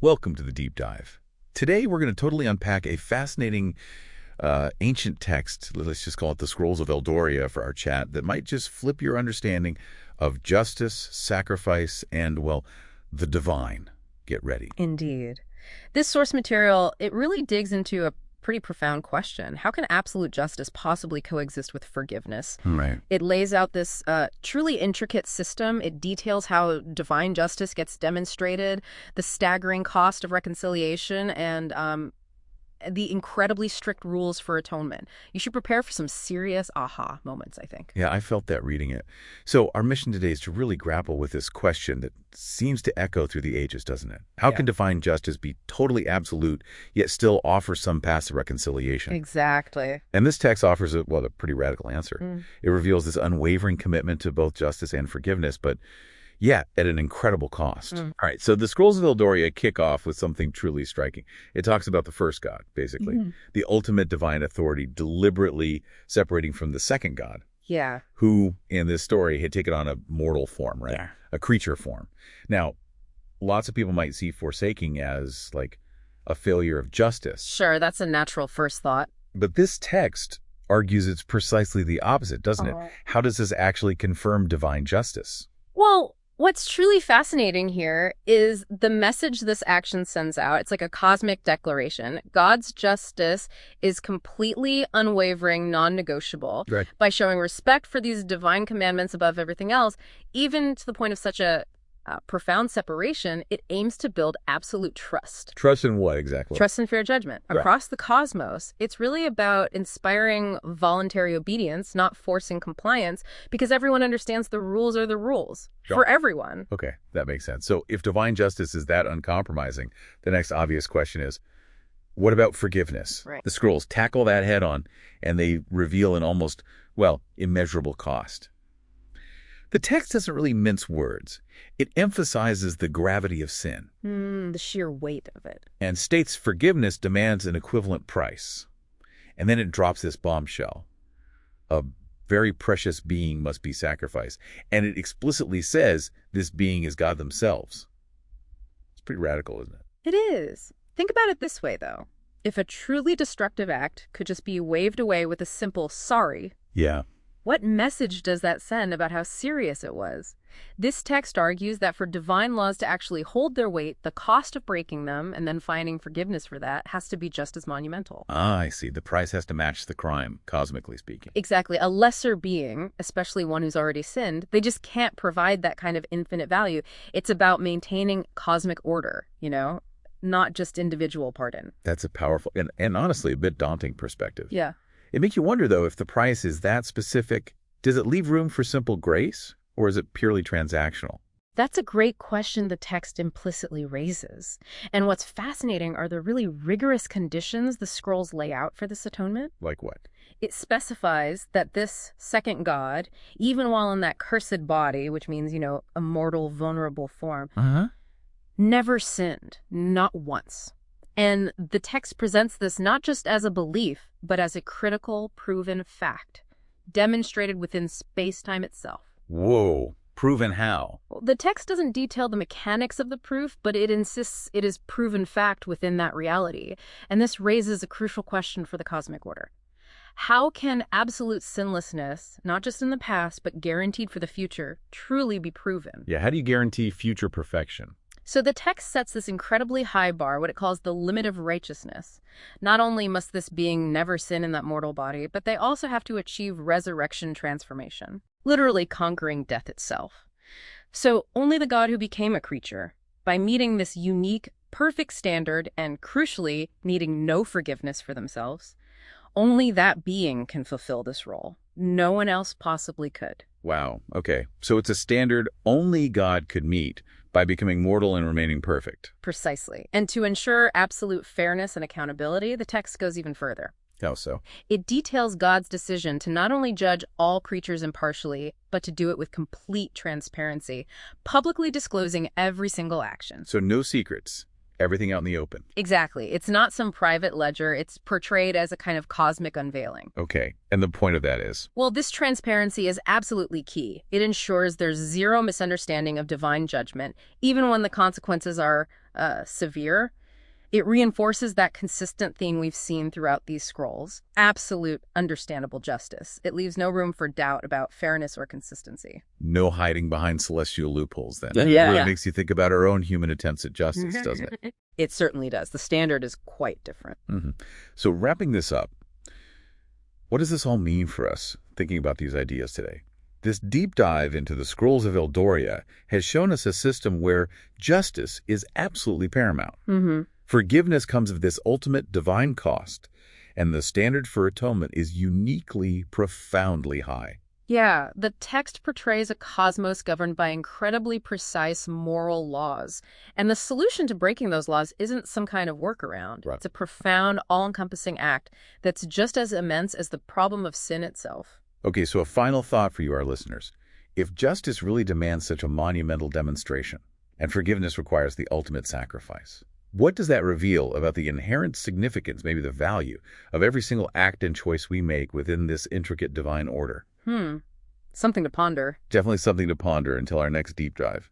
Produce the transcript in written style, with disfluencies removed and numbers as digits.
Welcome to the Deep Dive. Today we're going to totally unpack a fascinating ancient text, let's just call it the Scrolls of Eldoria for our chat, that might just flip your understanding of justice, sacrifice, and, well, the divine. Get ready. Indeed. This source material, it really digs into a pretty profound question. How can absolute justice possibly coexist with forgiveness? Right. It lays out this truly intricate system. It details how divine justice gets demonstrated, the staggering cost of reconciliation, and the incredibly strict rules for atonement. You should prepare for some serious aha moments, I think. Yeah, I felt that reading it. So our mission today is to really grapple with this question that seems to echo through the ages, doesn't it? How can divine justice be totally absolute, yet still offer some paths of reconciliation? Exactly. And this text offers a pretty radical answer. It reveals this unwavering commitment to both justice and forgiveness, but at an incredible cost. All right, so the Scrolls of Eldoria kick off with something truly striking. It talks about the first God, basically, the ultimate divine authority deliberately separating from the second God, who, in this story, had taken on a mortal form, right? Yeah. A creature form. Now, lots of people might see forsaking as, like, a failure of justice. Sure, that's a natural first thought. But this text argues it's precisely the opposite, doesn't it? How does this actually confirm divine justice? Well, what's truly fascinating here is the message this action sends out. It's like a cosmic declaration. God's justice is completely unwavering, non-negotiable. Right. By showing respect for these divine commandments above everything else, even to the point of such a profound separation, it aims to build absolute trust. Trust in what exactly? Trust and fair judgment. Right. Across the cosmos, it's really about inspiring voluntary obedience, not forcing compliance, because everyone understands the rules are the rules for everyone. Okay, that makes sense. So if divine justice is that uncompromising, the next obvious question is, what about forgiveness? Right. The Scrolls tackle that head on, and they reveal an almost, immeasurable cost. The text doesn't really mince words. It emphasizes the gravity of sin. The sheer weight of it. And states forgiveness demands an equivalent price. And then it drops this bombshell. A very precious being must be sacrificed. And it explicitly says this being is God themselves. It's pretty radical, isn't it? It is. Think about it this way, though. If a truly destructive act could just be waved away with a simple sorry, what message does that send about how serious it was? This text argues that for divine laws to actually hold their weight, the cost of breaking them and then finding forgiveness for that has to be just as monumental. Ah, I see. The price has to match the crime, cosmically speaking. Exactly. A lesser being, especially one who's already sinned, they just can't provide that kind of infinite value. It's about maintaining cosmic order, not just individual pardon. That's a powerful and honestly a bit daunting perspective. Yeah. It makes you wonder, though, if the price is that specific, does it leave room for simple grace, or is it purely transactional? That's a great question the text implicitly raises. And what's fascinating are the really rigorous conditions the Scrolls lay out for this atonement. Like what? It specifies that this second God, even while in that cursed body, which means, a mortal, vulnerable form, never sinned, not once. And the text presents this not just as a belief, but as a critical, proven fact, demonstrated within space-time itself. Whoa. Proven how? Well, the text doesn't detail the mechanics of the proof, but it insists it is proven fact within that reality. And this raises a crucial question for the cosmic order. How can absolute sinlessness, not just in the past, but guaranteed for the future, truly be proven? Yeah, how do you guarantee future perfection? So the text sets this incredibly high bar, what it calls the limit of righteousness. Not only must this being never sin in that mortal body, but they also have to achieve resurrection transformation, literally conquering death itself. So only the God who became a creature, by meeting this unique, perfect standard and, crucially, needing no forgiveness for themselves, only that being can fulfill this role. No one else possibly could. Wow. Okay. So it's a standard only God could meet by becoming mortal and remaining perfect. Precisely. And to ensure absolute fairness and accountability, the text goes even further. How so? It details God's decision to not only judge all creatures impartially, but to do it with complete transparency, publicly disclosing every single action. So no secrets. Everything out in the open. Exactly. It's not some private ledger. It's portrayed as a kind of cosmic unveiling. Okay, and the point of that is? Well, this transparency is absolutely key. It ensures there's zero misunderstanding of divine judgment, even when the consequences are severe. It reinforces that consistent theme we've seen throughout these scrolls. Absolute, understandable justice. It leaves no room for doubt about fairness or consistency. No hiding behind celestial loopholes, then. Yeah. It really makes you think about our own human attempts at justice, doesn't it? It certainly does. The standard is quite different. So wrapping this up, what does this all mean for us, thinking about these ideas today? This deep dive into the Scrolls of Eldoria has shown us a system where justice is absolutely paramount. Forgiveness comes of this ultimate divine cost, and the standard for atonement is uniquely, profoundly high. Yeah, the text portrays a cosmos governed by incredibly precise moral laws. And the solution to breaking those laws isn't some kind of workaround. Right. It's a profound, all-encompassing act that's just as immense as the problem of sin itself. Okay, so a final thought for you, our listeners. If justice really demands such a monumental demonstration, and forgiveness requires the ultimate sacrifice, what does that reveal about the inherent significance, maybe the value, of every single act and choice we make within this intricate divine order? Something to ponder. Definitely something to ponder until our next deep dive.